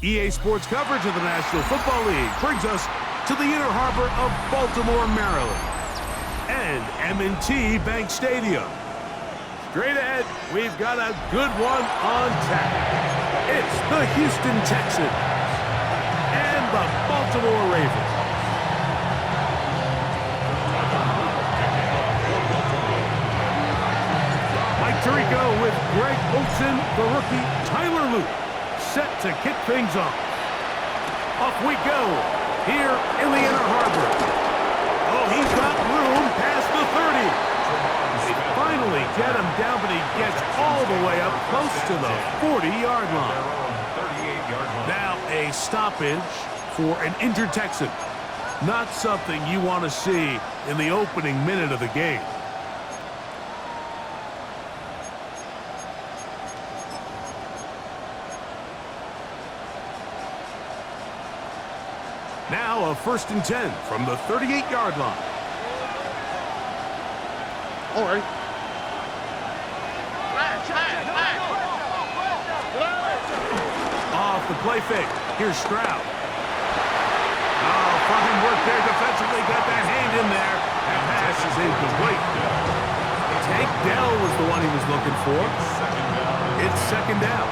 EA Sports coverage of the National Football League brings us to the inner harbor of Baltimore, Maryland, and M&T Bank Stadium. Straight ahead, we've got a good one on tap. It's the Houston Texans and the Baltimore Ravens. Mike Tirico with Greg Olsen, the rookie Tyler Luke, set to kick things off. Off we go here in the inner harbor. Oh, he's got room past the 30. They finally get him down, but he gets all the way up close to the 40-yard line. Now a stoppage for an injured Texan. Not something you want to see in the opening minute of the game. Now a 1st and 10 from the 38-yard line. All right. Off the play fake. Here's Stroud. Oh, fine work there defensively. Got that hand in there. That pass is incomplete. Tank Dell was the one he was looking for. It's 2nd down.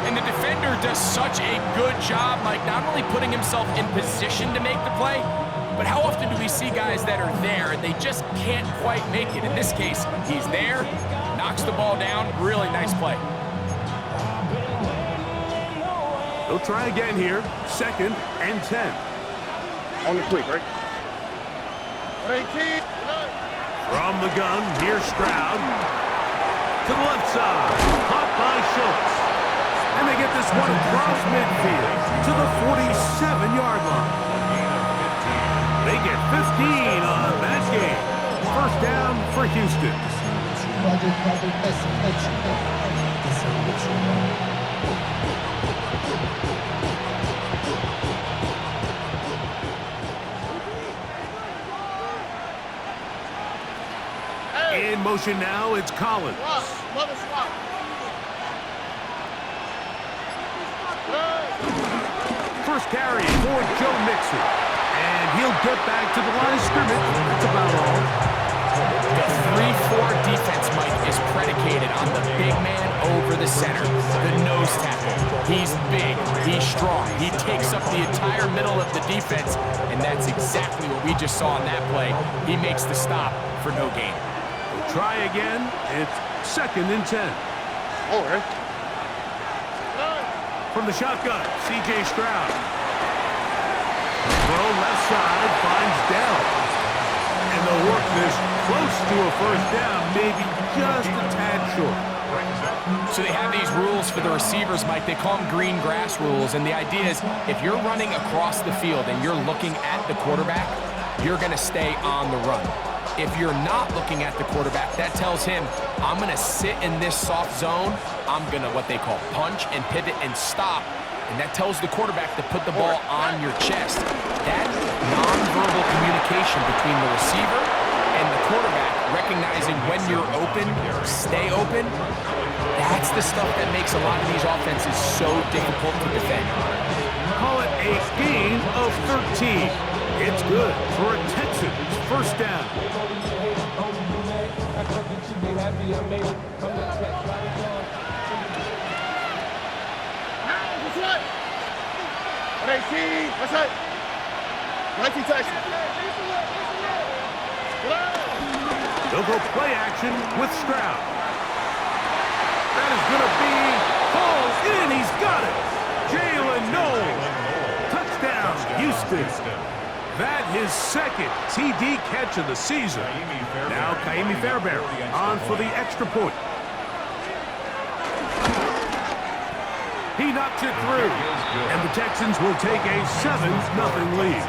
And the defender does such a good job, Mike, not only putting himself in position to make the play, but how often do we see guys that are there and they just can't quite make it? In this case, he's there, knocks the ball down. Really nice play. They'll try again here. 2nd and 10. On the quick, right? From the gun, here's Stroud. To the left side. Caught by Schultz. And they get this one across midfield to the 47-yard line. They get 15 on that game. 1st down for Houston. In motion now, it's Collins. First carry for Joe Mixon. And he'll get back to the line of scrimmage. That's about all. The 3-4 defense, Mike, is predicated on the big man over the center, the nose tackle. He's big, he's strong, he takes up the entire middle of the defense, and that's exactly what we just saw on that play. He makes the stop for no gain. We'll try again. It's 2nd and 10. All right. From the shotgun, C.J. Stroud. Throw left side, finds Dell. And they'll work this close to a 1st down, maybe just a tad short. So they have these rules for the receivers, Mike. They call them green grass rules. And the idea is if you're running across the field and you're looking at the quarterback, you're going to stay on the run. If you're not looking at the quarterback, that tells him, I'm going to sit in this soft zone. I'm going to what they call punch and pivot and stop. And that tells the quarterback to put the ball on your chest. That nonverbal communication between the receiver and the quarterback, recognizing when you're open, stay open, that's the stuff that makes a lot of these offenses so difficult to defend. Call it a gain of 13. It's good for a Texans 1st down. What's that? 19 Texans. They'll go play action with Stroud. That is going to be falls in. He's got it. Jalen Noel. Touchdown, Houston. That his 2nd TD catch of the season. Now Kaimi Fairbairn on for the extra point. He knocks it through, and the Texans will take a 7-0 lead.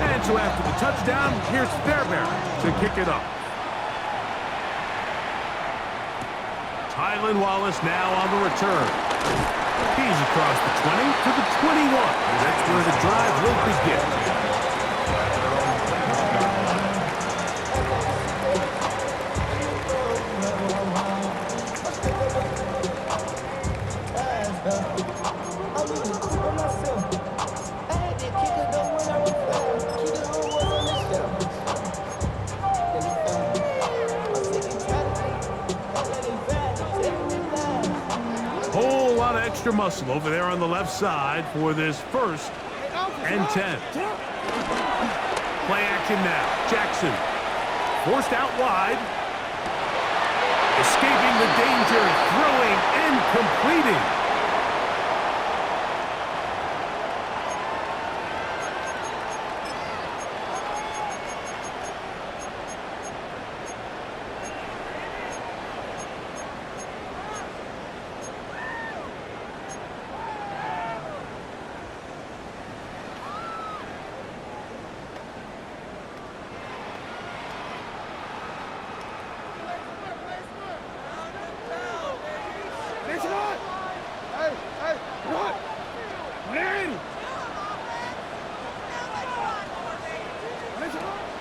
And so after the touchdown, here's Fairbairn to kick it off. Tylan Wallace now on the return. He's across the 20 to the 21. That's where the drive will begin. lot of extra muscle over there on the left side for this 1st and 10. Play action now. Jackson forced out wide. Escaping the danger, throwing and completing.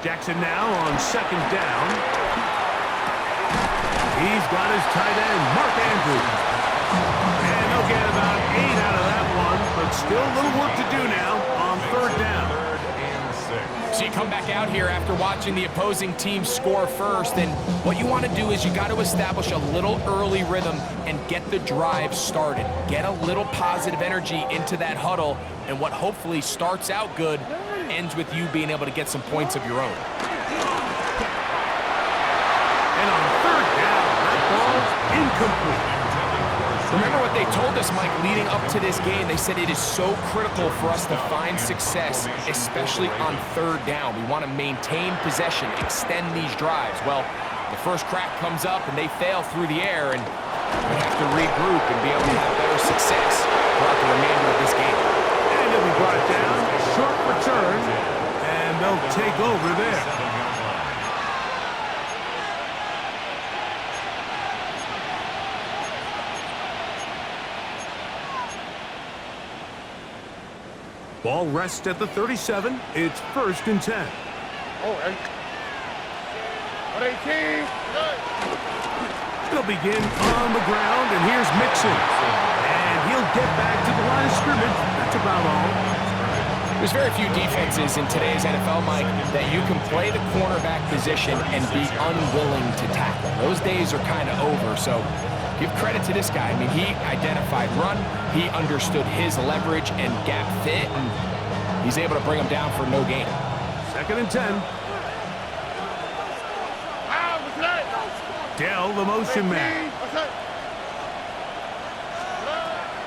Jackson now on 2nd down. He's got his tight end, Mark Andrews. And they'll get about 8 out of that one, but still a little work to do now on 3rd down. So you come back out here after watching the opposing team score first, and what you want to do is you got to establish a little early rhythm and get the drive started. Get a little positive energy into that huddle, and what hopefully starts out good ends with you being able to get some points of your own. And on 3rd down, that ball's incomplete. Remember what they told us, Mike, leading up to this game. They said it is so critical for us to find success, especially on 3rd down. We want to maintain possession, extend these drives. Well, the first crack comes up and they fail through the air, and we have to regroup and be able to have better success throughout the remainder of this game. And he'll be brought down, short return, and they'll take over there. Ball rests at the 37. It's 1st and 10. All right. 118. They'll begin on the ground, and here's Mixon. And he'll get back to the line of scrimmage. That's about all. There's very few defenses in today's NFL, Mike, that you can play the cornerback position and be unwilling to tackle. Those days are kind of over, so give credit to this guy. I mean, he identified run, he understood his leverage and gap fit, and he's able to bring him down for no gain. 2nd and 10. Dell, the motion man.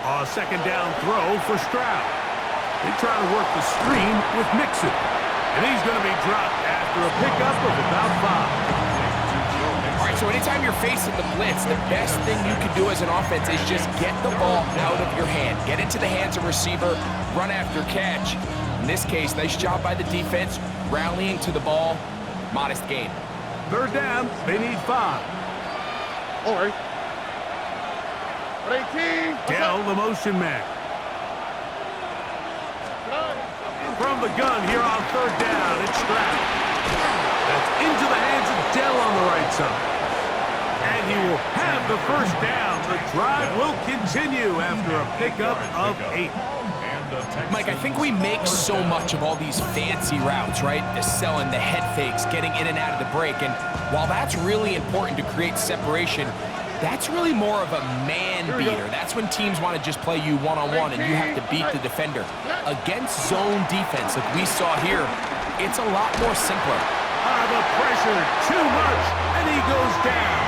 A 2nd down throw for Stroud. They try to work the screen with Mixon. And he's going to be dropped after a pickup of about 5. All right, so anytime you're facing the blitz, the best thing you can do as an offense is just get the ball out of your hand. Get into the hands of receiver, run after catch. In this case, nice job by the defense, rallying to the ball, modest gain. 3rd down, they need 5. All right. 118. Dell, the motion man. From the gun here on 3rd down, it's Stroud. That's into the hands of Dell on the right side. And he will have the 1st down. The drive will continue after a pickup of 8. Mike, I think we make so much of all these fancy routes, right? The selling, the head fakes, getting in and out of the break. And while that's really important to create separation, that's really more of a man beater. That's when teams want to just play you one-on-one and you have to beat the defender. Against zone defense, like we saw here, it's a lot more simpler. The pressure, too much, and he goes down.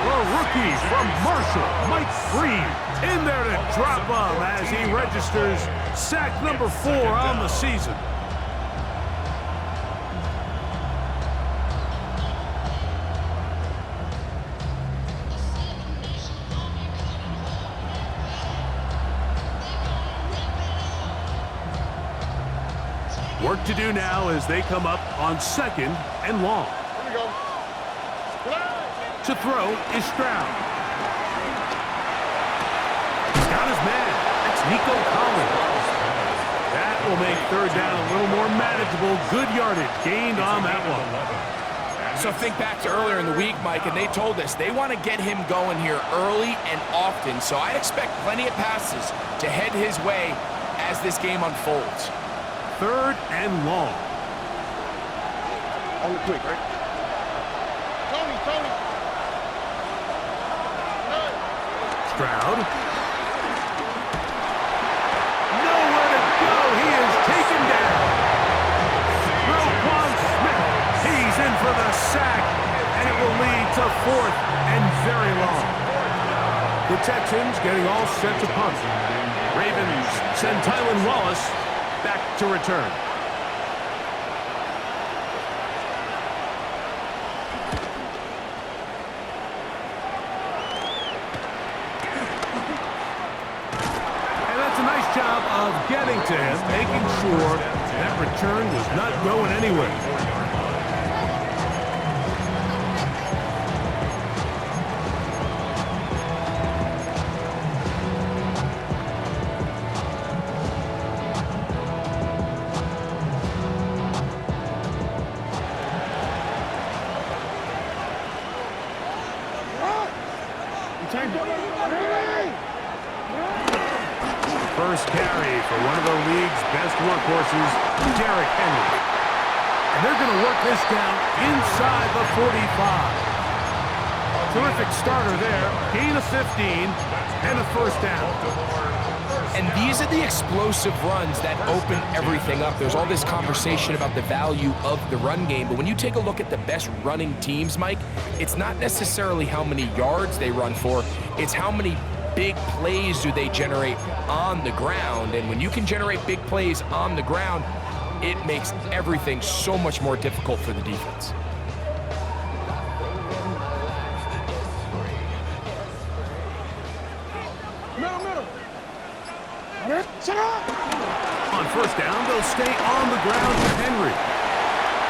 The rookie from Marshall, Mike Green, in there to drop him as he registers sack number 4 on the season. Work to do now as they come up on 2nd and long. Here we go. To throw is Stroud. He's got his man. That's Nico Collins. That will make 3rd down a little more manageable. Good yardage gained on that one. So think back to earlier in the week, Mike, and they told us they want to get him going here early and often. So I'd expect plenty of passes to head his way as this game unfolds. 3rd and long. On the quick, right? Tony. Stroud a 4th and very long. The Texans getting all set to punt. Ravens send Tylan Wallace back to return. And that's a nice job of getting to him, making sure that return was not going anywhere. First carry for one of the league's best workhorses, Derrick Henry. And they're going to work this down inside the 45. Terrific starter there. Gain of 15 and a first down. And these are the explosive runs that open everything up. There's all this conversation about the value of the run game, but when you take a look at the best running teams, Mike, it's not necessarily how many yards they run for, it's how many big plays do they generate on the ground. And when you can generate big plays on the ground, it makes everything so much more difficult for the defense. On first down, they'll stay on the ground with Henry.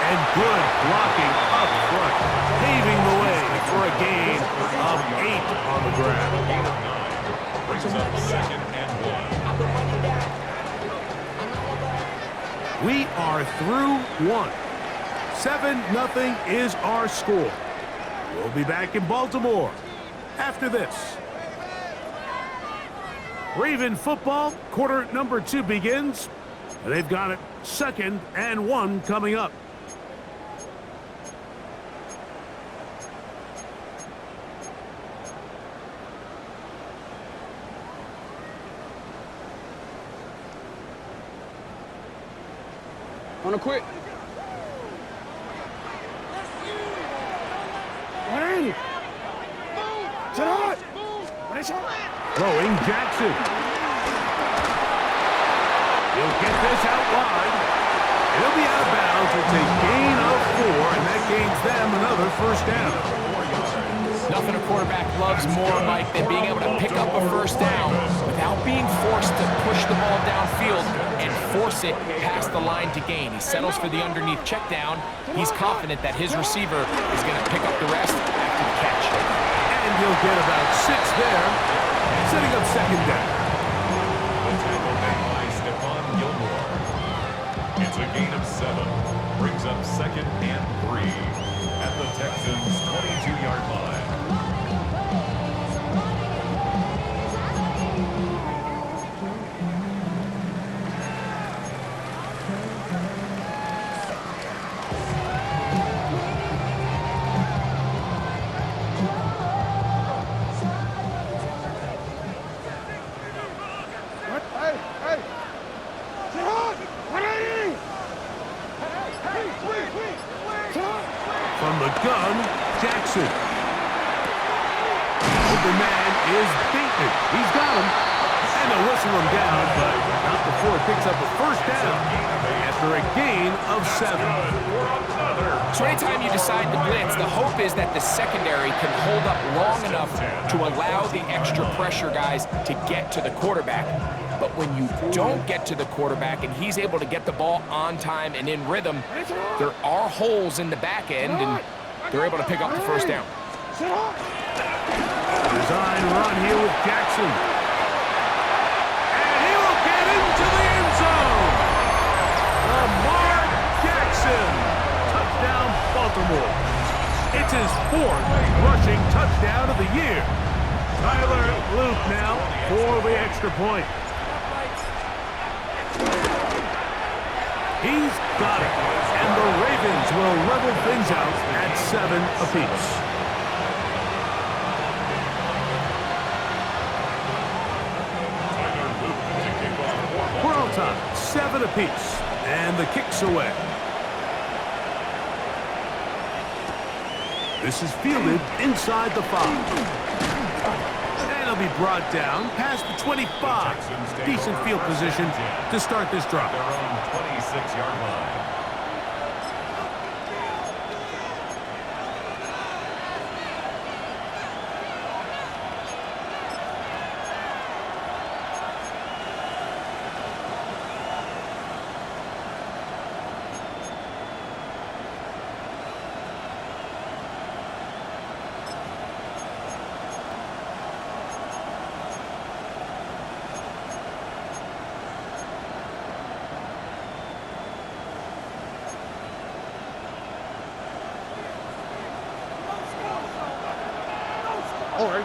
And good blocking up front, paving the way for a gain of 8 on the ground. Brings up 2nd and 1. We are through 1. 7-0 is our score. We'll be back in Baltimore after this. Raven football, quarter number 2 begins. They've got it 2nd and 1 coming up. On a quick. Ready. Sit hot. Throwing Jackson. He'll get this out wide. It'll be out of bounds. It's a gain of 4, and that gains them another first down. Nothing a quarterback loves more, Mike, than being able to pick up a first down without being forced to push the ball downfield and force it past the line to gain. He settles for the underneath check down. He's confident that his receiver is going to pick up the rest after the catch. And he'll get about 6 there, setting up 2nd down. The tackle made by Stephon Gilmore. It's a gain of 7. Brings up 2nd and 3 at the Texans' 22-yard line. From the gun, Jackson. Open man is beaten. He's got him. And they'll whistle him down, but not before it picks up a first down after a gain of 7. So anytime you decide to blitz, the hope is that the secondary can hold up long enough to allow the extra pressure guys to get to the quarterback. But when you don't get to the quarterback and he's able to get the ball on time and in rhythm, there are holes in the back end, and they're able to pick up the first down. Design run here with Jackson. And he will get into the end zone. Lamar Jackson. Touchdown, Baltimore. It's his 4th rushing touchdown of the year. Tyler Luke now for the extra point. He's got it. And the Ravens will level things out at 7 apiece. We're on time. 7 apiece. And the kick's away. This is fielded inside the 5. And it'll be brought down past the 25. Decent field position to start this drive. Their own 26-yard line. All right.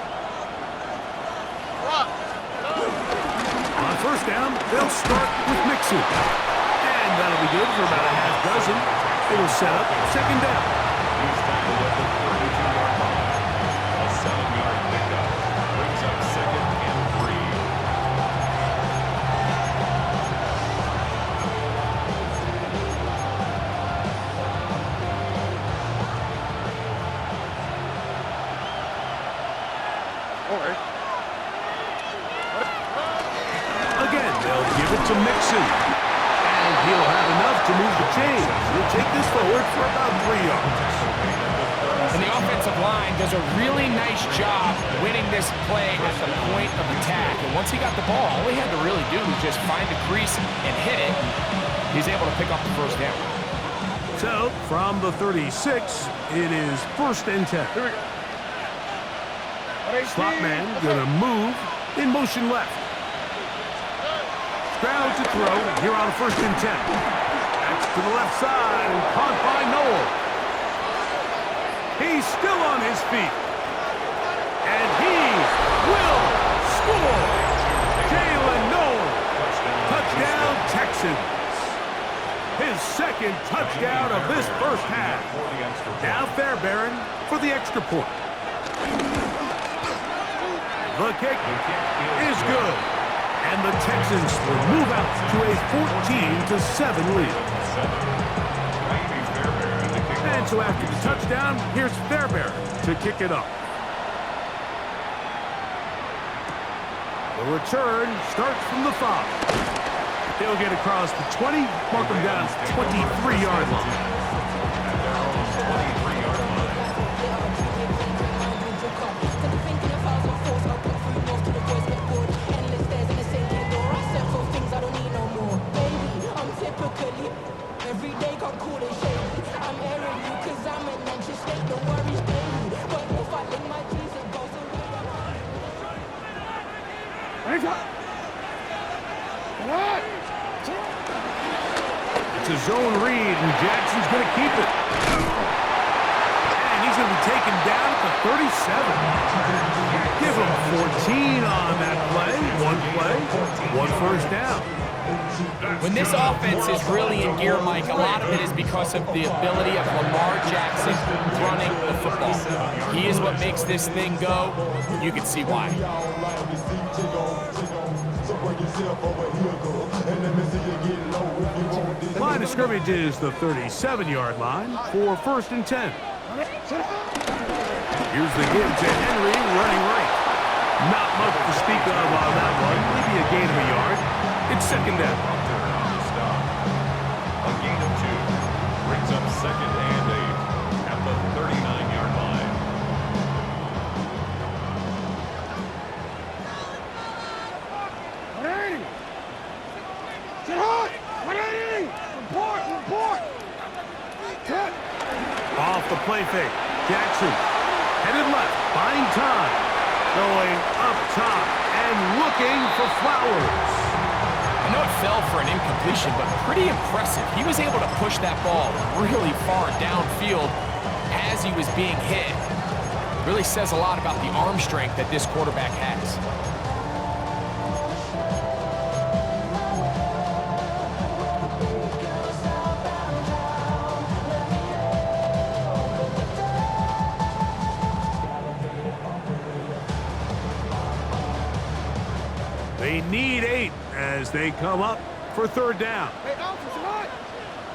On first down, they'll start with Mixon. And that'll be good for about a half dozen. It'll set up second down. He's tackled at the 32-yard line. A 7-yard pickup brings up second and 3. All right. Again, they'll give it to Mixon. And he'll have enough to move the chains. He'll take this forward for about 3 yards. And the offensive line does a really nice job winning this play at the point of attack. And once he got the ball, all he had to really do was just find the crease and hit it. He's able to pick up the first down. So, from the 36, it is first and 10. Here we go. Slot man gonna move in motion left. Stroud to throw here on first and 10. That's to the left side and caught by Noel. He's still on his feet. And he will score. Jalen Noel. Touchdown Texans. His second touchdown of this first half. Now Fairbairn for the extra point. The kick is good. And the Texans will move out to a 14-7 lead. And so after the touchdown, here's Fairbairn to kick it up. The return starts from the 5. They'll get across the 20, mark them down 23-yard line. It's a zone read, and Jackson's going to keep it. And he's going to be taken down at the 37. Give him 14 on that play. One first down. When this offense is really in gear, Mike, a lot of it is because of the ability of Lamar Jackson running the football. He is what makes this thing go. You can see why. Line of scrimmage is the 37-yard line for first and 10. Here's the give to Henry running right. Not much to speak of on that one. Maybe a gain of a yard. It's second down. A gain of 2 brings up second and 8 at the 39-yard line. Off the play fake. Jackson headed left, buying time. Going up top and looking for Flowers. I know it fell for an incompletion, but pretty impressive. He was able to push that ball really far downfield as he was being hit. Really says a lot about the arm strength that this quarterback has. They need 8 as they come up for third down. Hey, Alfred, tonight.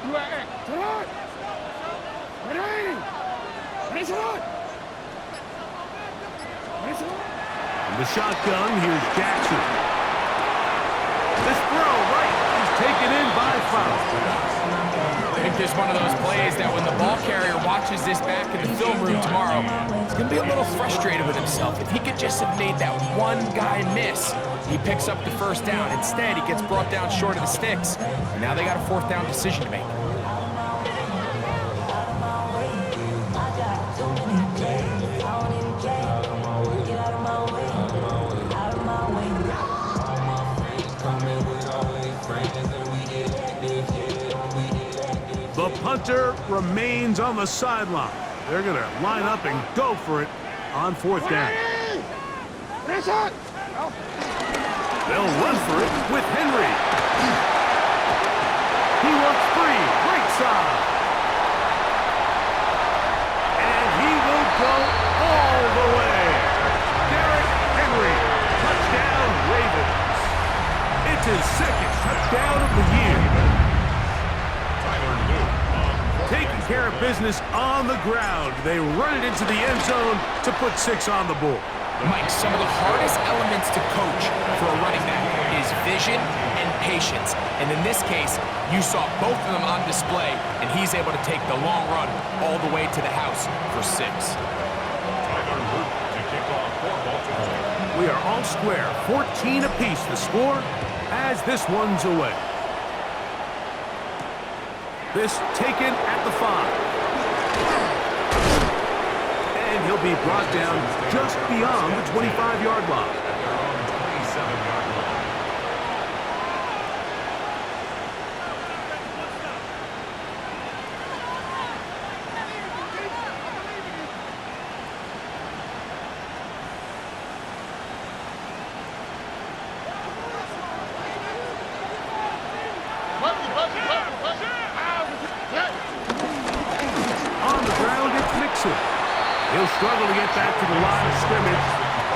You are tonight. Ready? Ready, tonight. the shotgun, here's Jackson. This throw right is taken in by Faust. I think there's one of those plays that when the ball carrier watches this back in the film room tomorrow, he's going to be a little frustrated with himself. If he could just have made that one guy miss, he picks up the first down. Instead, he gets brought down short of the sticks, and now they got a fourth down decision to make. The punter remains on the sideline. They're going to line up and go for it on fourth down. They'll run for it with Henry. He wants free, right side. And he will go all the way. Derrick Henry, touchdown Ravens. It's his second touchdown of the year. Taking care of business on the ground. They run it into the end zone to put 6 on the board. Mike, some of the hardest elements to coach for a running back is vision and patience. And in this case, you saw both of them on display, and he's able to take the long run all the way to the house for 6. We are all square, 14 apiece the score as this one's away. This taken at the 5. And he'll be brought down just beyond the 25-yard line. He'll struggle to get back to the line of scrimmage.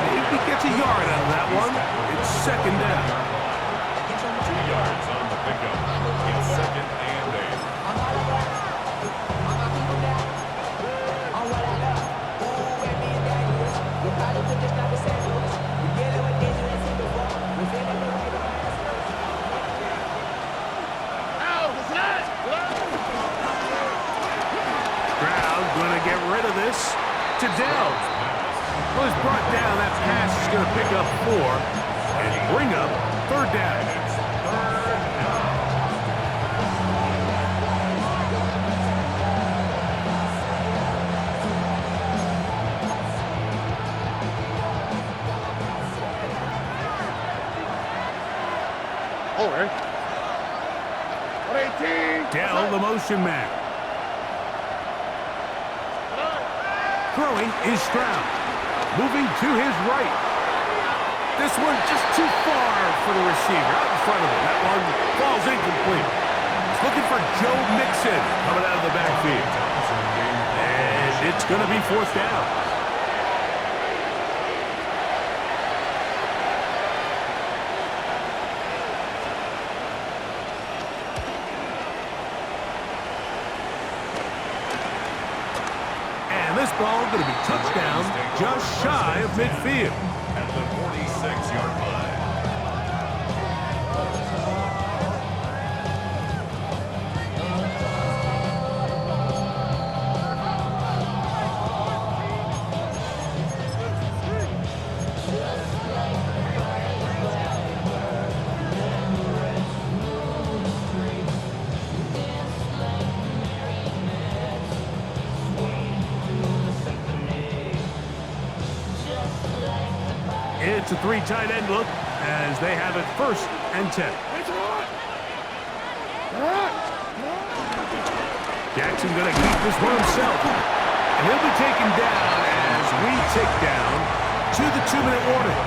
Maybe gets a yard out of that one. It's second down. 2 yards on the pickup. It's second and 8. Stroud going to get rid of this. To Dell. Was brought down. That pass is going to pick up 4 and bring up third down. All right. 118. Dell, the motion man. Throwing is Stroud. Moving to his right. This one just too far for the receiver. Out in front of him. That one falls incomplete. He's looking for Joe Mixon coming out of the backfield. And it's going to be fourth down. This ball going to be touchdown just shy of midfield. At the 46-yard line. It's a 3 tight end look as they have it first and 10. Jackson going to keep this one himself. And he'll be taken down as we tick down to the 2-minute warning.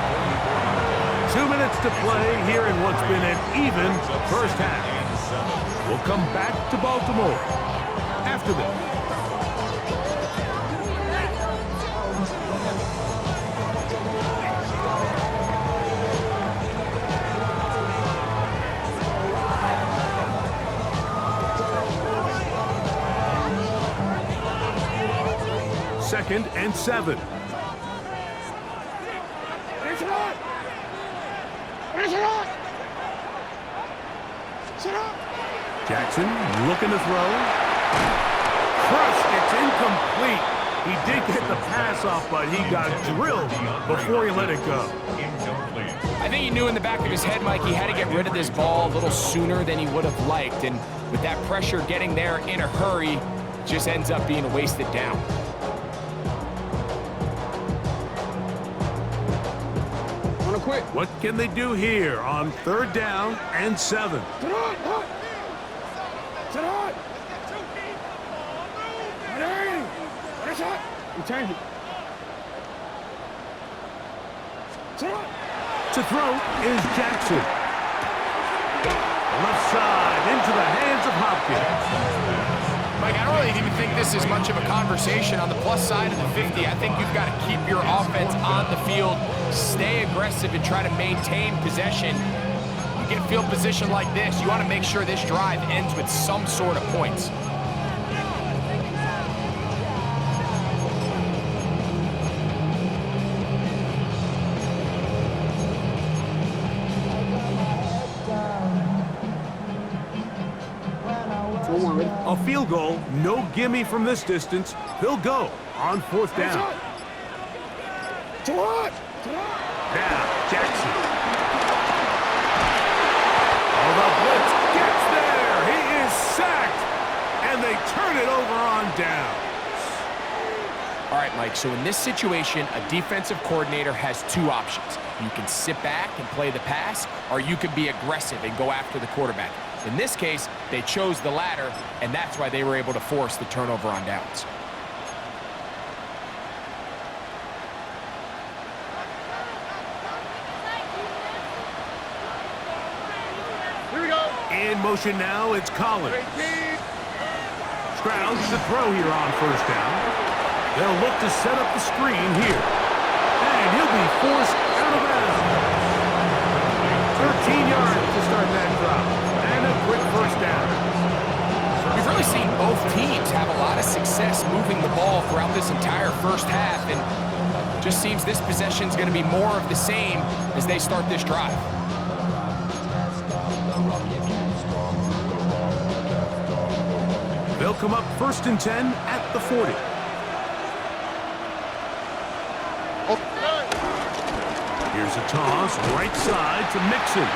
2 minutes to play here in what's been an even first half. We'll come back to Baltimore after this. Second and 7. Jackson looking to throw. Crushed, it's incomplete. He did get the pass off, but he got drilled before he let it go. Incomplete. I think he knew in the back of his head, Mike, he had to get rid of this ball a little sooner than he would have liked. And with that pressure getting there in a hurry, it just ends up being a wasted down. What can they do here on 3rd down and 7? To throw is Jackson. Left side into the hands of Hopkins. Mike, I don't really even think this is much of a conversation on the plus side of the 50. I think you've got to keep your offense on the field, stay aggressive, and try to maintain possession. You get field position like this, you want to make sure this drive ends with some sort of points. A field goal, no gimme from this distance. They'll go on 4th down. Now, Jackson. Oh, the blitz gets there. He is sacked, and they turn it over on downs. All right, Mike, so in this situation, a defensive coordinator has 2 options. You can sit back and play the pass, or you can be aggressive and go after the quarterback. In this case, they chose the latter, and that's why they were able to force the turnover on downs. Here we go. In motion now, it's Collins. Stroud to throw here on 1st down. They'll look to set up the screen here. And he'll be forced out of bounds. 13 yards to start that drop. And a quick 1st down. We've really seen both teams have a lot of success moving the ball throughout this entire first half, and just seems this possession is going to be more of the same as they start this drive. They'll come up 1st and 10 at the 40. Here's a toss, right side to Mixon.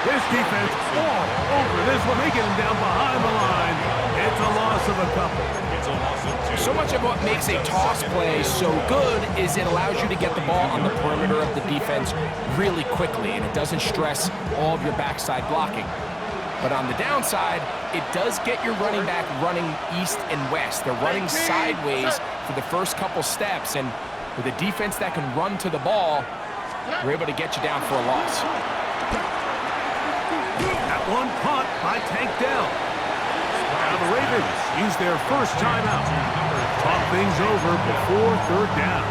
This defense all over this one. They get him down behind the line. It's a loss of a couple. It's a loss of 2. So much of what makes a toss play so good is it allows you to get the ball on the perimeter of the defense really quickly, and it doesn't stress all of your backside blocking. But on the downside, it does get your running back running east and west. They're running sideways for the first couple steps, and with a defense that can run to the ball, we're able to get you down for a loss. That one caught by Tank Dell. Now the Ravens use their first timeout. Talk things over before 3rd down.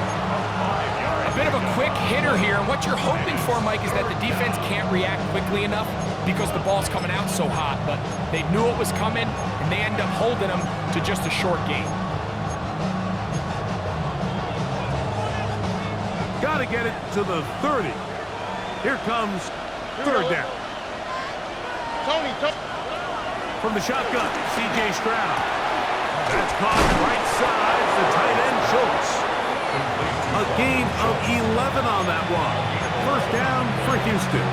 A bit of a quick hitter here, and what you're hoping for, Mike, is that the defense can't react quickly enough because the ball's coming out so hot, but they knew it was coming, and they end up holding them to just a short gain. Got to get it to the 30. Here comes 3rd down. Tony. From the shotgun, C.J. Stroud. That's caught right side, the tight end Schultz. A gain of 11 on that one. 1st down for Houston.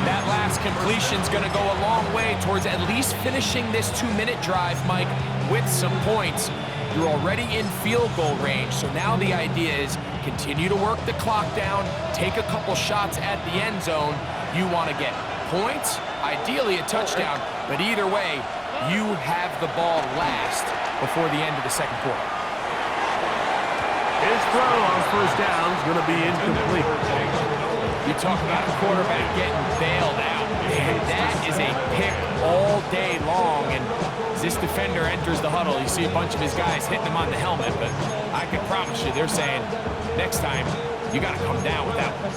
That last completion's going to go a long way towards at least finishing this 2-minute drive, Mike, with some points. You're already in field goal range, so now the idea is continue to work the clock down, take a couple shots at the end zone. You want to get points, ideally a touchdown, but either way, you have the ball last before the end of the 2nd quarter. His throw on 1st down is going to be incomplete. You talk about a quarterback getting bailed out, and that is a pick all day long, and as this defender enters the huddle, you see a bunch of his guys hitting him on the helmet, but I can promise you they're saying, next time, you got to come down with that one.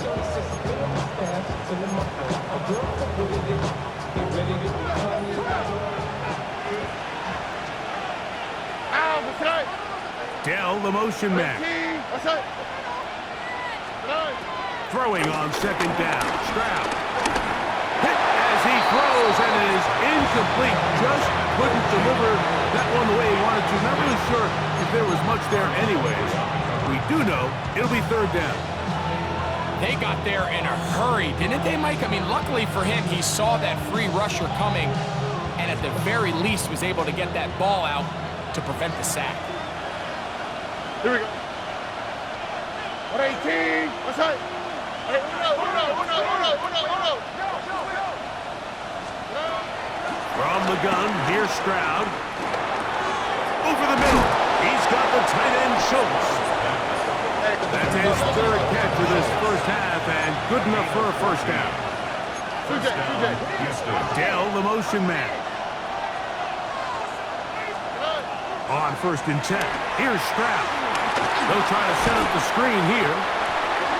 Dell, the motion man. Throwing on 2nd down. Stroud. Hit as he throws, and it is incomplete. Just couldn't deliver that one the way he wanted to. Not really sure if there was much there anyways. We do know it'll be third down. They got there in a hurry, didn't they, Mike? I mean, luckily for him, he saw that free rusher coming and at the very least was able to get that ball out to prevent the sack. Here we go. 118. What's that? Hey, uno. From the gun, here's Stroud. Over the middle. He's got the tight end, Schultz. That's his third catch of this first half, and good enough for a first down. Dell, the motion man. On 1st and 10. Here's Stroud. They'll try to set up the screen here.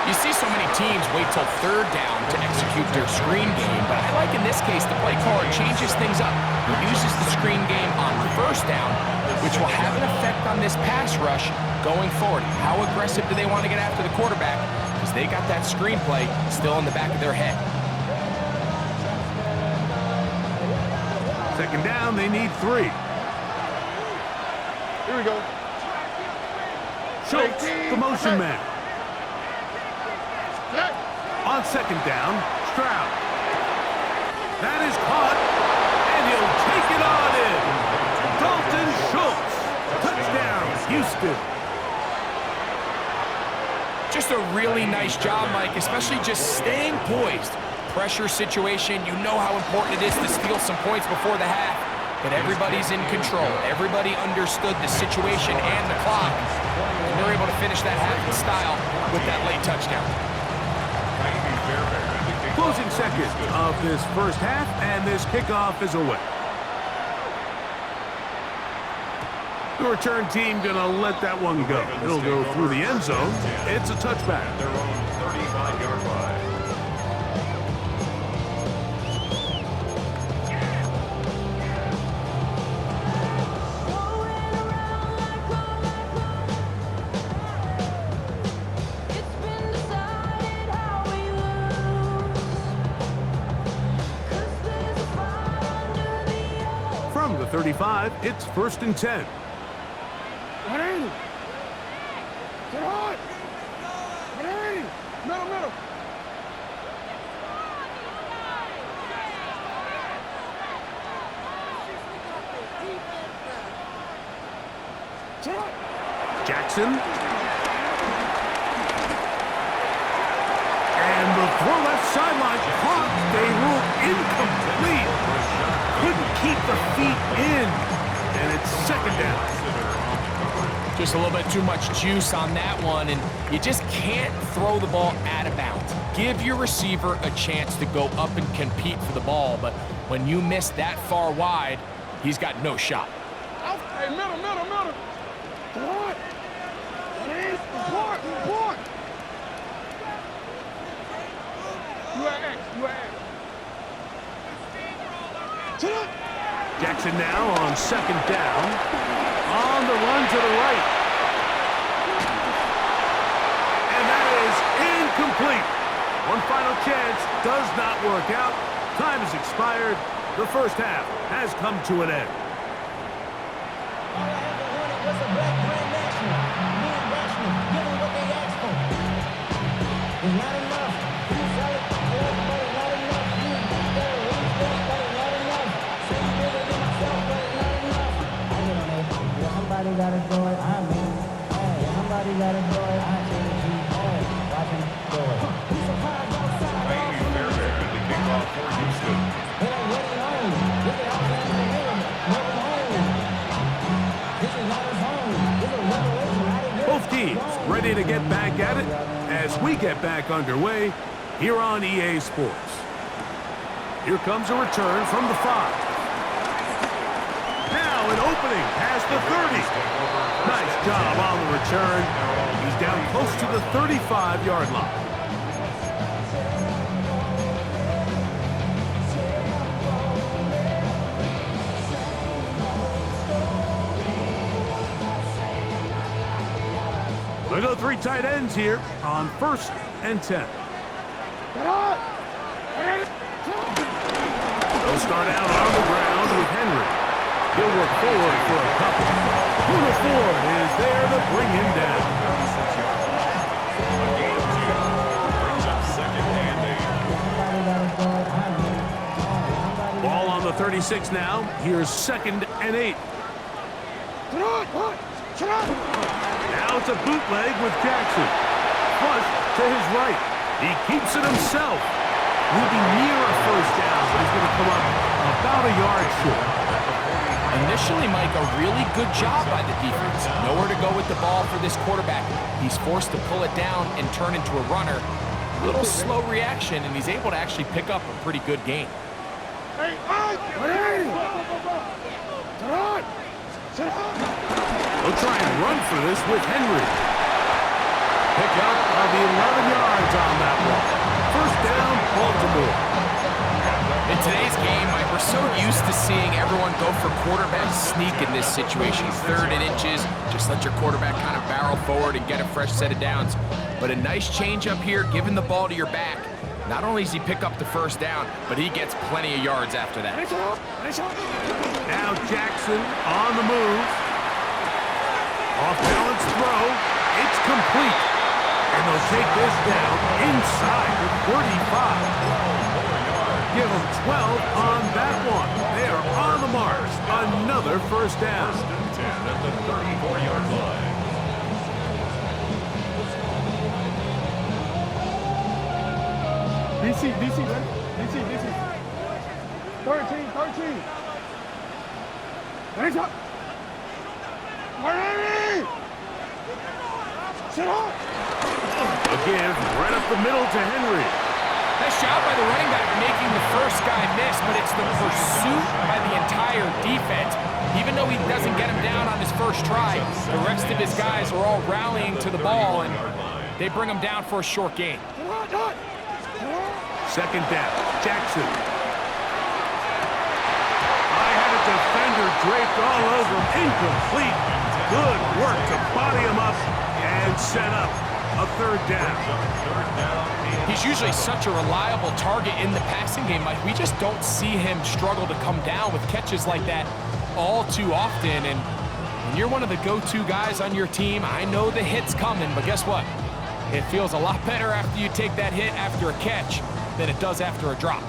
You see so many teams wait till third down to execute their screen game, but I like in this case the play caller changes things up. He uses the screen game on first down, which will have an effect on this pass rush going forward. How aggressive do they want to get after the quarterback? Because they got that screenplay still in the back of their head. Second down, they need 3. Here we go. Schultz, the motion man. Hey. On second down, Stroud. That is caught, and he'll take it on in. Dalton Schultz. Touchdown, Houston. Just a really nice job, Mike, especially just staying poised. Pressure situation, you know how important it is to steal some points before the half, but everybody's in control. Everybody understood the situation and the clock, and they're able to finish that half in style with that late touchdown. Closing seconds of this first half, and this kickoff is away. The return team gonna let that one go. It'll go through the end zone. It's a touchback. Their own 35-yard line. From the 35, it's 1st and 10. 180. Get hard. 180. Middle. Jackson. And the throw left sideline caught. They rule incomplete. Couldn't keep the feet in. And it's second down. Just a little bit too much juice on that one, and you just can't throw the ball out of bounds. Give your receiver a chance to go up and compete for the ball, but when you miss that far wide, he's got no shot. Hey, middle. What? Report. You are X. Jackson now on second down. On the run to the right. And that is incomplete. One final chance does not work out. Time has expired. The first half has come to an end. Somebody gotta do it, I mean, hey, somebody gotta do it, I change the hey, watch him do it. Miami Fairbairn to kick off for Houston. Both teams ready to get back at it as we get back underway here on EA Sports. Here comes a return from the 5. Now an opening past the 30. Nice job on the return. He's down close to the 35-yard line. We go 3 tight ends here on 1st and 10. Get on. They'll start out on the ground with Henry. He'll work forward for a couple. Una Ford is there to bring him down. 36 yards. A gain of 2. Brings up second and 8. Ball on the 36 now. Here's 2nd and 8. Now it's a bootleg with Jackson. Flush to his right. He keeps it himself. He'll be near a first down, but he's going to come up about a yard short. Initially, Mike, a really good job by the defense. Nowhere to go with the ball for this quarterback. He's forced to pull it down and turn into a runner. A little slow reaction, and he's able to actually pick up a pretty good gain. They'll try and run for this with Henry. Pick up of the 11 yards on that one. First down, Baltimore. In today's game, Mike, we're so used to seeing everyone go for quarterback sneak in this situation. 3rd and inches, just let your quarterback kind of barrel forward and get a fresh set of downs. But a nice change up here, giving the ball to your back. Not only does he pick up the first down, but he gets plenty of yards after that. Now Jackson on the move. Off-balance throw. It's complete. And they'll take this down inside the 35. Give them 12 on that one. They are on the mark. Another first down. 1st and 10 at the 34-yard line. DC, ready? DC. 13. Ready, up. Ready! Sit up! A give right up the middle to Henry. Nice job by the running back making the first guy miss, but it's the pursuit by the entire defense. Even though he doesn't get him down on his first try, the rest of his guys are all rallying to the ball, and they bring him down for a short gain. 2nd down, Jackson. I had a defender draped all over him. Incomplete. Good work to body him up and set up a 3rd down. He's usually such a reliable target in the passing game, Mike. We just don't see him struggle to come down with catches like that all too often. And when you're one of the go-to guys on your team, I know the hit's coming, but guess what? It feels a lot better after you take that hit after a catch than it does after a drop.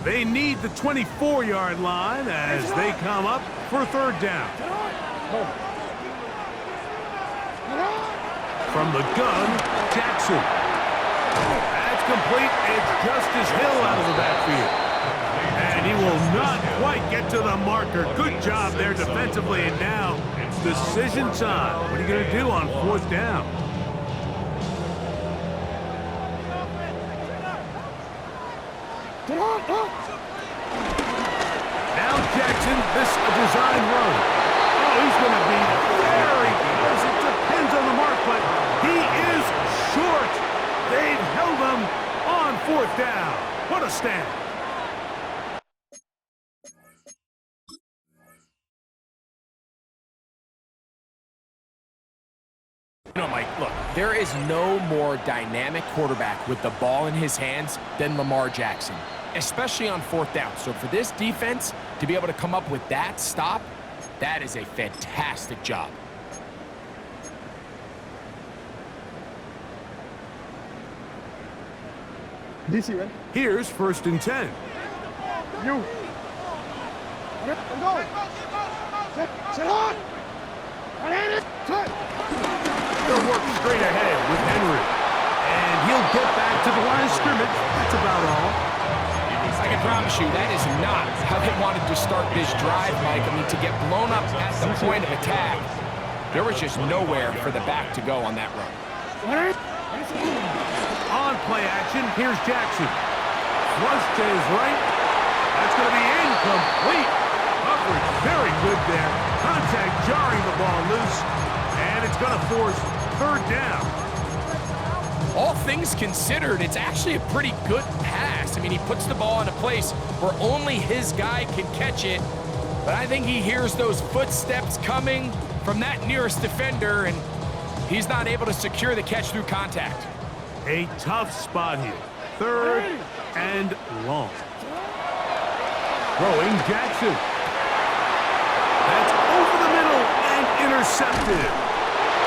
They need the 24-yard line as they come up for 3rd down. From the gun, Jackson. That's complete. It's Justice Hill out of the backfield. And he will not quite get to the marker. Good job there defensively. And now it's decision time. What are you going to do on 4th down? Now Jackson, this a design run. Oh, he's going to be very close. It depends on the mark, but he is short. They've held him on 4th down. What a stand. You know, Mike, look, there is no more dynamic quarterback with the ball in his hands than Lamar Jackson, especially on 4th down. So for this defense to be able to come up with that stop, that is a fantastic job. DC, ready? Here's 1st and 10. You. I'm going. Sit on. They'll work straight ahead with Henry. And he'll get back to the line of scrimmage. That's about all. I can promise you that is not how they wanted to start this drive, Mike. I mean, to get blown up at the point of attack, there was just nowhere for the back to go on that run. On play action, here's Jackson. Flush to his right. That's going to be incomplete. Coverage very good there. Contact jarring the ball loose. And it's going to force 3rd down. All things considered, it's actually a pretty good pass. I mean, he puts the ball in a place where only his guy can catch it. But I think he hears those footsteps coming from that nearest defender, and he's not able to secure the catch through contact. A tough spot here. 3rd and long. Throwing Jackson. That's over the middle and intercepted.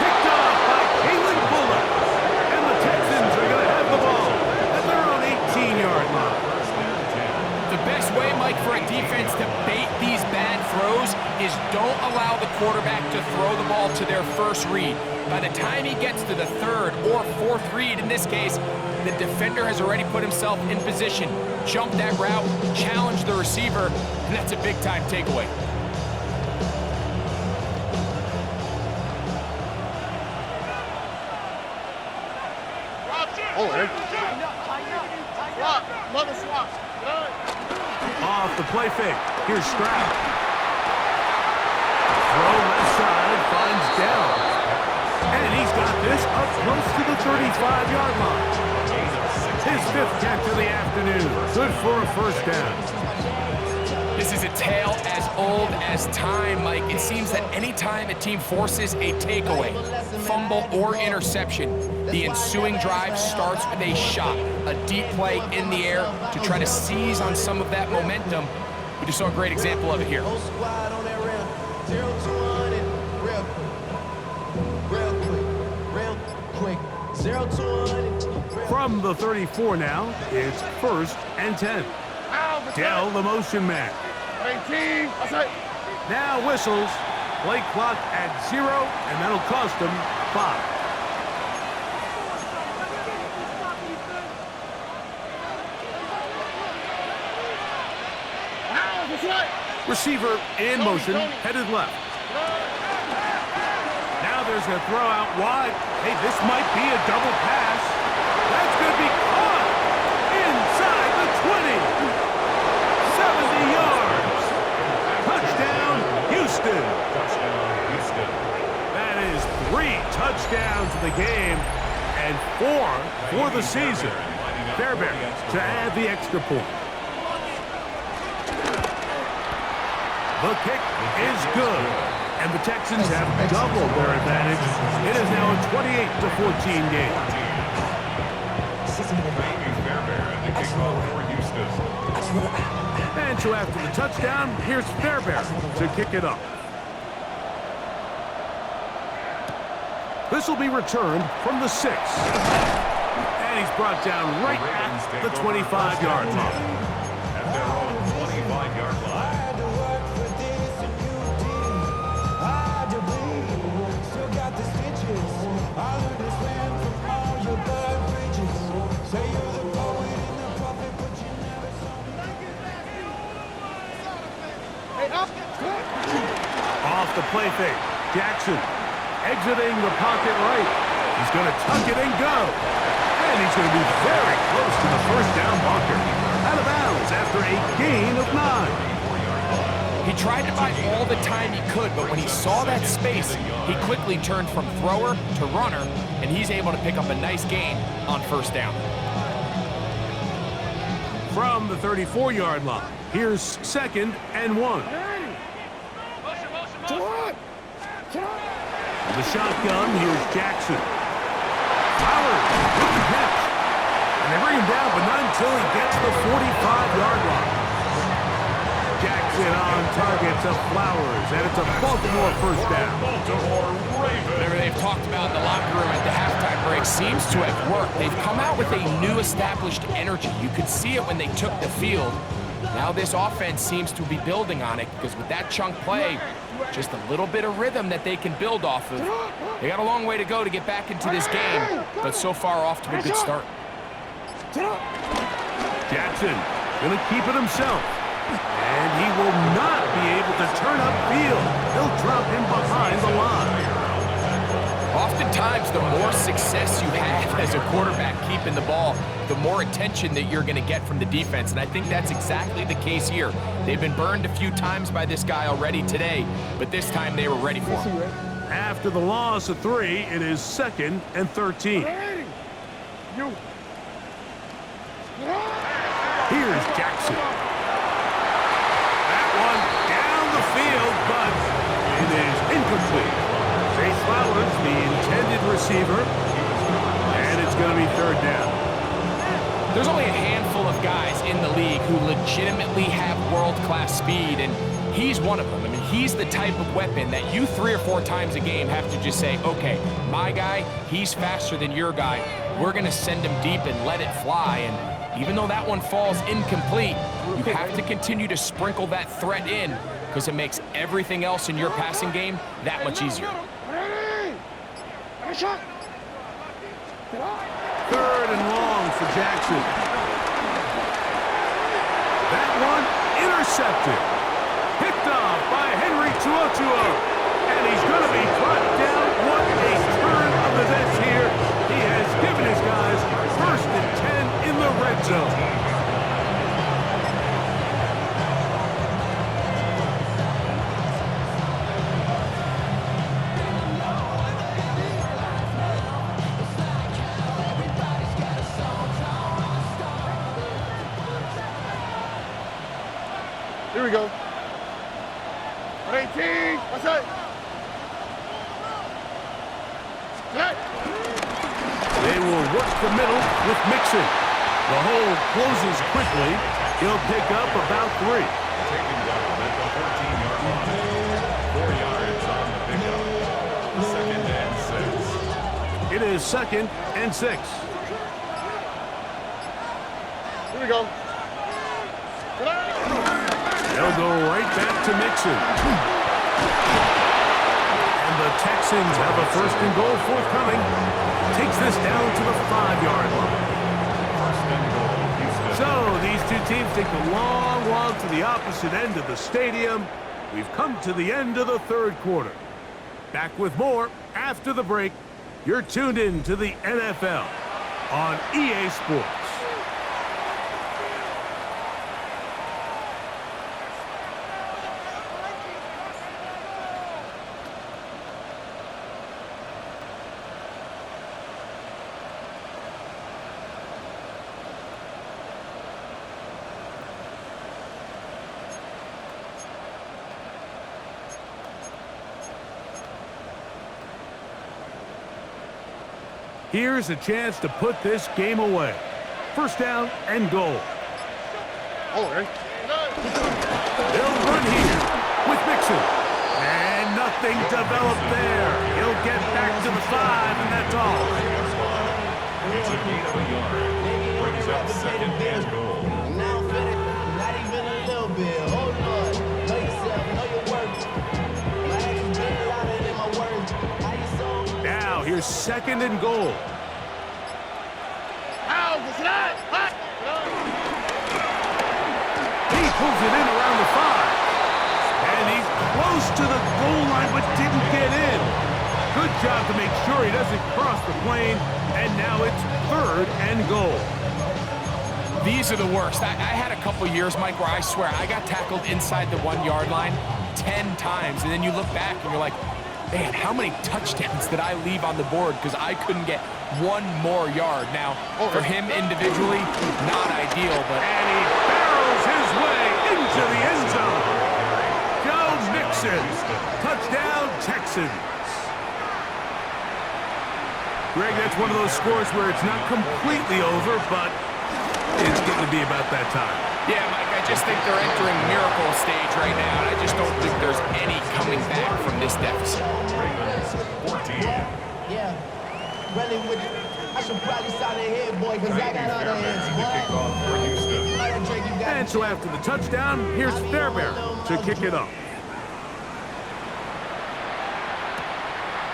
Picked off by Kalen Bullock. And the Texans are going to have the ball at their own 18-yard line. The best way, Mike, for a defense to bait these bad throws is don't allow the quarterback to throw the ball to their first read. By the time he gets to the third or fourth read, in this case, the defender has already put himself in position, jump that route, challenge the receiver, and that's a big-time takeaway. Off the play fake. Here's Stroud. Throw left side, finds Dell. And he's got this up close to the 35-yard line. His 5th catch of the afternoon. Good for a first down. This is a tale as old as time, Mike. It seems that anytime a team forces a takeaway, fumble, or interception, the ensuing drive starts with a shot, a deep play in the air to try to seize on some of that momentum. We just saw a great example of it here. From the 34 now, it's 1st and 10. Dell, the motion man. Now whistles. Play clock at 0, and that'll cost him 5. Receiver in motion, headed left. Now there's a throw out wide. Hey, this might be a double pass. That's going to be caught inside the 20. 70 yards. Touchdown, Houston. That is 3 touchdowns in the game and 4 for the season. Fairbairn to add the extra point. The kick is good, and the Texans have doubled their advantage. It is now a 28-14 game. And so after the touchdown, here's Fairbairn to kick it up. This will be returned from the 6. And he's brought down right at the 25-yard line. At their own 25-yard line. Off the play fake. Jackson exiting the pocket right. He's going to tuck it and go. And he's going to be very close to the first down bunker. Out of bounds after a gain of 9. He tried to buy all the time he could, but when he saw that space, he quickly turned from thrower to runner, and he's able to pick up a nice gain on first down. From the 34-yard line, here's 2nd and 1. The shotgun, here's Jackson. Flowers with the catch. And they bring him down, but not until he gets the 45-yard line. Jackson on target to Flowers, and it's a Baltimore first down. Whatever they've talked about in the locker room at the halftime break seems to have worked. They've come out with a new established energy. You could see it when they took the field. Now this offense seems to be building on it because with that chunk play, just a little bit of rhythm that they can build off of. They got a long way to go to get back into this game, but so far off to a good start. Jackson going to keep it himself. And he will not be able to turn upfield. He'll drop him behind the line. Oftentimes, the more success you have as a quarterback keeping the ball, the more attention that you're going to get from the defense, and I think that's exactly the case here. They've been burned a few times by this guy already today, but this time they were ready for him. After the loss of 3, it is 2nd and 13. Here's Jackson. That one down the field, but it is incomplete. Chase Flowers, the intended receiver, and it's going to be 3rd down. There's only a handful of guys in the league who legitimately have world-class speed, and he's one of them. I mean, he's the type of weapon that you 3 or 4 times a game have to just say, okay, my guy, he's faster than your guy. We're going to send him deep and let it fly. And even though that one falls incomplete, you have to continue to sprinkle that threat in because it makes everything else in your passing game that much easier. Shot. 3rd and long for Jackson. That one intercepted. Picked off by Henry Tuotua. And he's going to be brought down. What a turn of events here. He has given his guys 1st and 10 in the red zone. Here we go. 18. What's that? They will work the middle with Mixon. The hole closes quickly. He'll pick up about 3. Taken down at the 14-yard line. 4 yards on the pickup. 2nd and 6. It is 2nd and 6. Here we go. They'll go right back to Mixon. And the Texans have a 1st and goal forthcoming. Takes this down to the 5-yard line. 1st and goal, Houston. So these 2 teams take the long walk to the opposite end of the stadium. We've come to the end of the 3rd quarter. Back with more after the break. You're tuned in to the NFL on EA Sports. Here's a chance to put this game away. 1st down and goal. All right. They'll run here with Mixon. And nothing developed there. He'll get back to the 5, and that's all. It's a gain of a yard. Brings up 2nd and goal. Now finish, not even a little bit. Hold on, know yourself, know your worth. My actions get louder than my words. How you so? Now here's 2nd and goal. He pulls it in around the 5. And he's close to the goal line, but didn't get in. Good job to make sure he doesn't cross the plane. And now it's 3rd and goal. These are the worst. I had a couple years, Mike, where I swear I got tackled inside the 1-yard line 10 times. And then you look back and you're like, man, how many touchdowns did I leave on the board because I couldn't get 1 more yard? Now, for him individually, not ideal, but... And he barrels his way into the end zone. Joe Mixon. Touchdown, Texans. Greg, that's one of those scores where it's not completely over, but it's getting to be about that time. Yeah, Mike, I just think they're entering miracle stage right now, and I just don't think there's any coming back from this deficit. Ravens, 14. Yeah, really with I should probably sign a head, boy, because I got other hands, boy. Kickoff for Houston. And so after the touchdown, here's Fairbairn to kick it off.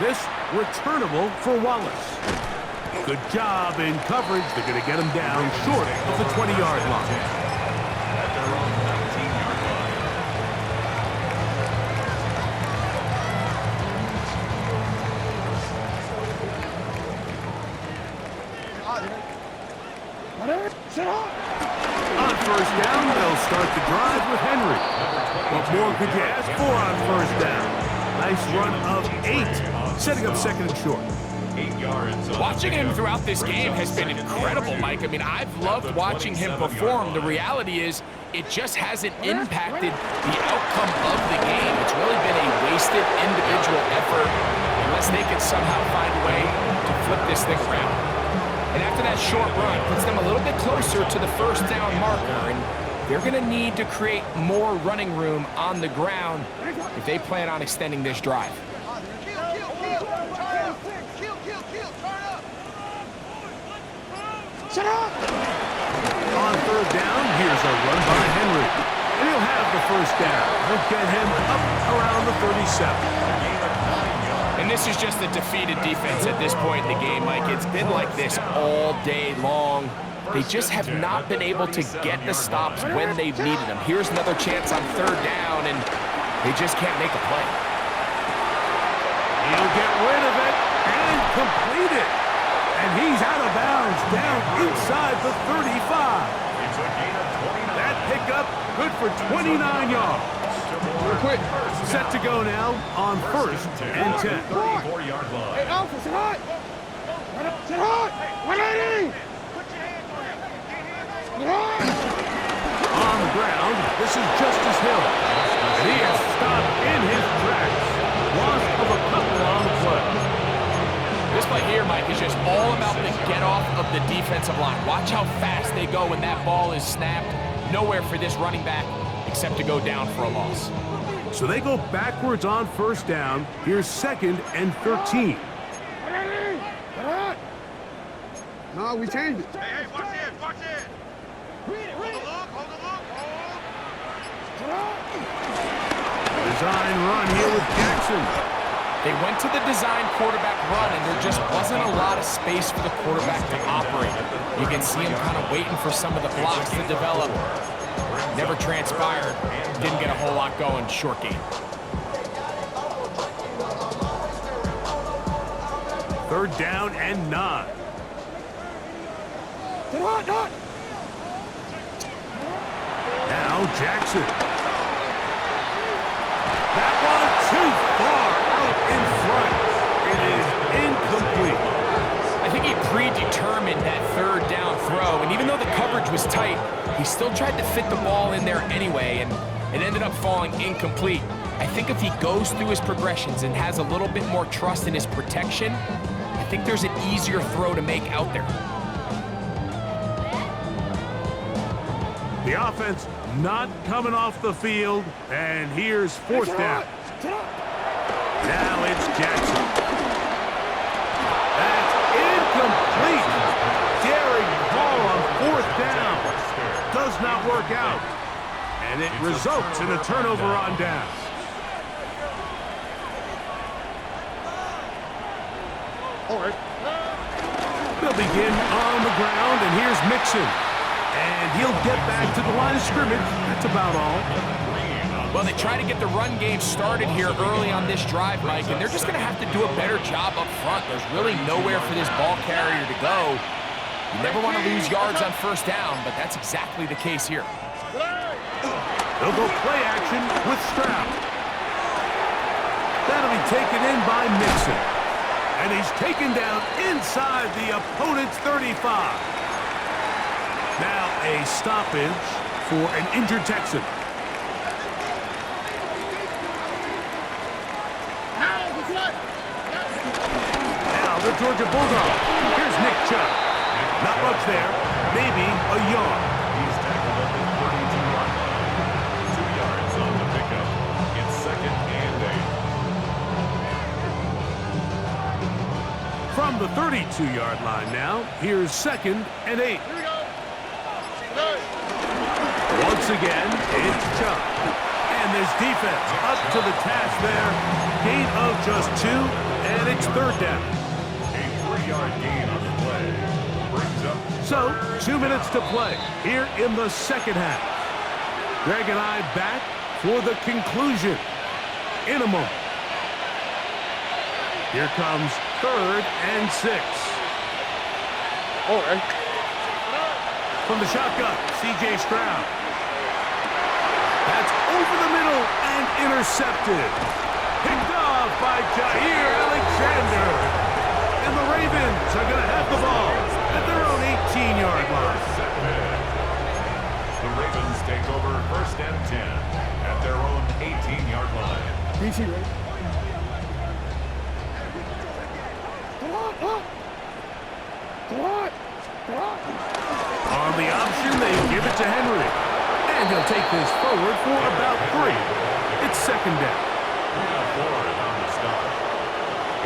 This returnable for Wallace. Good job in coverage. They're going to get him down short of the 20-yard line. At their own 19-yard line. On 1st down, they'll start the drive with Henry. What more could you ask for on 1st down? Nice run of 8, setting up 2nd and short. 8 yards. Watching him throughout this game has been incredible, Mike. I mean, I've loved watching him perform. The reality is, it just hasn't impacted the outcome of the game. It's really been a wasted individual effort unless they can somehow find a way to flip this thing around. And after that short run puts them a little bit closer to the first down marker, and they're going to need to create more running room on the ground if they plan on extending this drive. Set up! On third down, here's a run by Henry. And he'll have the first down. He'll get him up around the 37. And this is just a defeated defense at this point in the game, Mike. It's been like this all day long. They just have not been able to get the stops when they've needed them. Here's another chance on third down, and they just can't make a play. He'll get rid of it and complete it. And he's out of bounds down inside the 35. That pickup good for 29 yards. Real quick. Set to go now on first and 10. 34-yard line. Hey, Alpha, sit hot. Sit hot. 180. On the ground, this is Justice Hill. And he is stopped in his tracks. Loss of a couple on the play. This play here, Mike, is just all about the get-off of the defensive line. Watch how fast they go when that ball is snapped. Nowhere for this running back except to go down for a loss. So they go backwards on first down. Here's second and 13. No, we changed it. Hey, watch it, watch it. Hold the look, hold the look. Design run here with Jackson. They went to the design quarterback run, and there just wasn't a lot of space for the quarterback to operate. You can see him kind of waiting for some of the blocks to develop. Never transpired. Didn't get a whole lot going. Short game. Third down and 9. Now Jackson. That one too far out in front. It is incomplete. I think he predetermined that third down throw, and even though the coverage was tight, he still tried to fit the ball in there anyway, and it ended up falling incomplete. I think if he goes through his progressions and has a little bit more trust in his protection, I think there's an easier throw to make out there. The offense not coming off the field, and here's fourth down. Now it's Jackson. That's incomplete. Daring call on fourth down. Does not work out. And it results in a turnover on down. All right. They'll begin on the ground, and here's Mixon. And he'll get back to the line of scrimmage. That's about all. Well, they try to get the run game started here early on this drive, Mike, and they're just going to have to do a better job up front. There's really nowhere for this ball carrier to go. You never want to lose yards on first down, but that's exactly the case here. They'll go play action with Stroud. That'll be taken in by Mixon. And he's taken down inside the opponent's 35. Now a stoppage for an injured Texan. Now the Georgia Bulldog. Here's Nick Chubb. Not much there. Maybe a yard. He's tackled at the 32-yard line. 2 yards on the pickup. It's second and 8. From the 32-yard line now, here's second and 8. Once again, it's Chubb. And this defense up to the task there. Gain of just 2, and it's third down. A 3-yard gain on the play. Brings up So, 2 minutes to play here in the second half. Greg and I back for the conclusion in a moment. Here comes third and 6. All right. From the shotgun, C.J. Stroud. That's over the middle and intercepted. Picked off by Jair Alexander. And the Ravens are going to have the ball at their own 18-yard line. the Ravens take over first and 10 at their own 18-yard line. DC ready? Come on. On the option, they give it to Henry. And he'll take this forward for about 3. It's second down. Forward on the stop.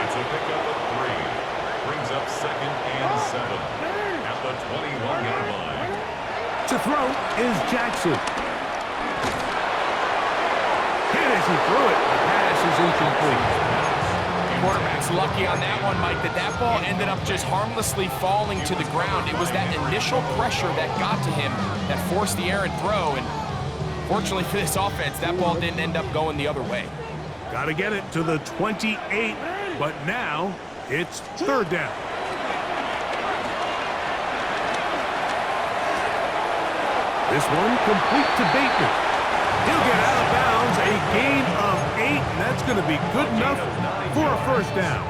It's a pickup of 3. Brings up second and 7 at the 21-yard line. To throw is Jackson. Hit as he threw it. The pass is incomplete. Quarterback's lucky on that one, Mike, that ball ended up just harmlessly falling to the ground. It was that initial pressure that got to him that forced the errant throw, and fortunately for this offense, that ball didn't end up going the other way. Got to get it to the 28, but now it's third down. This one complete to Bateman. He'll get out of bounds, a gain of 8, and that's going to be good enough for a first down.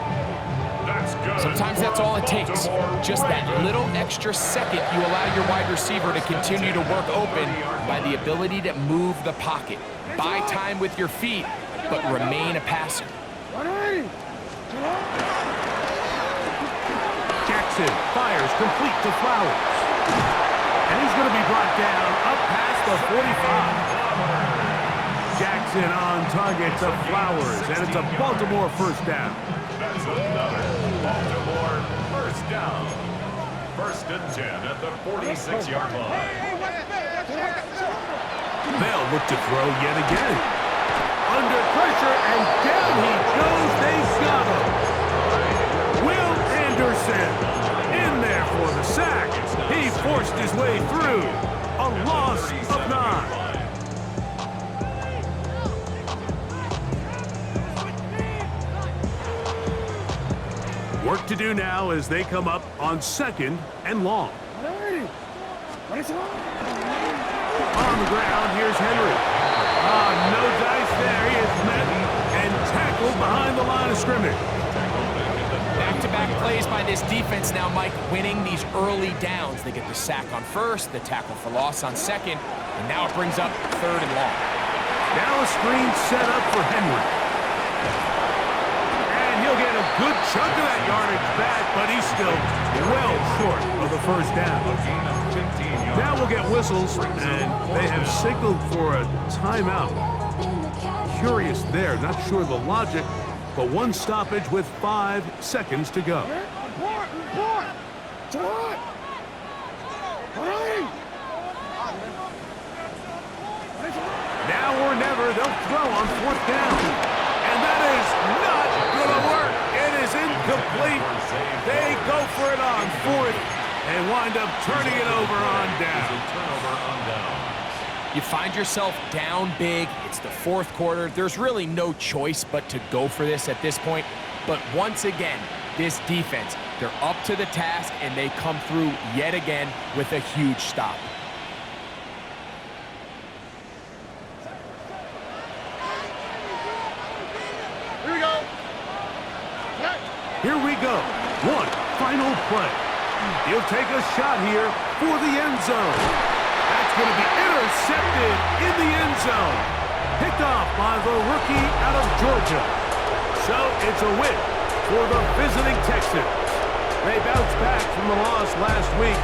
That's good. Sometimes that's all it takes. Just that little extra second you allow your wide receiver to continue to work open by the ability to move the pocket. Buy time with your feet, but remain a passer. Jackson fires complete to Flowers. And he's going to be brought down up past the 45. Jackson on target to Flowers, and it's a Baltimore first down. That's another Baltimore first down. First and 10 at the 46-yard line. They'll look to throw yet again. Under pressure, and down he goes. They got him. Will Anderson in there for the sack. He forced his way through. A loss of 9. Work to do now as they come up on second and long. On the ground, here's Henry. No dice there. He is met and tackled behind the line of scrimmage. Back-to-back plays by this defense now, Mike, winning these early downs. They get the sack on first, the tackle for loss on second, and now it brings up third and long. Now a screen set up for Henry. And he'll get a good chunk of that yardage back, but he's still well short of the first down. Now we'll get whistles, and they have signaled for a timeout. Curious there, not sure the logic, but one stoppage with 5 seconds to go. Now or never, they'll throw on fourth down. And that is not going to work. It is incomplete. They go for it on fourth and wind up turning it over on down. You find yourself down big. It's the fourth quarter. There's really no choice but to go for this at this point. But once again, this defense, they're up to the task, and they come through yet again with a huge stop. Here we go. One final play. He'll take a shot here for the end zone. That's going to be intercepted in the end zone. Picked off by the rookie out of Georgia. So it's a win for the visiting Texans. They bounced back from the loss last week.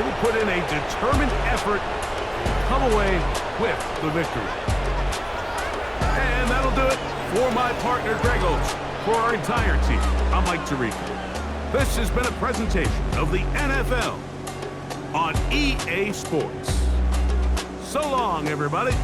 Really put in a determined effort and come away with the victory. And that'll do it for my partner, Greg Oates. For our entire team, I'm Mike Tirico. This has been a presentation of the NFL on EA Sports. So long, everybody.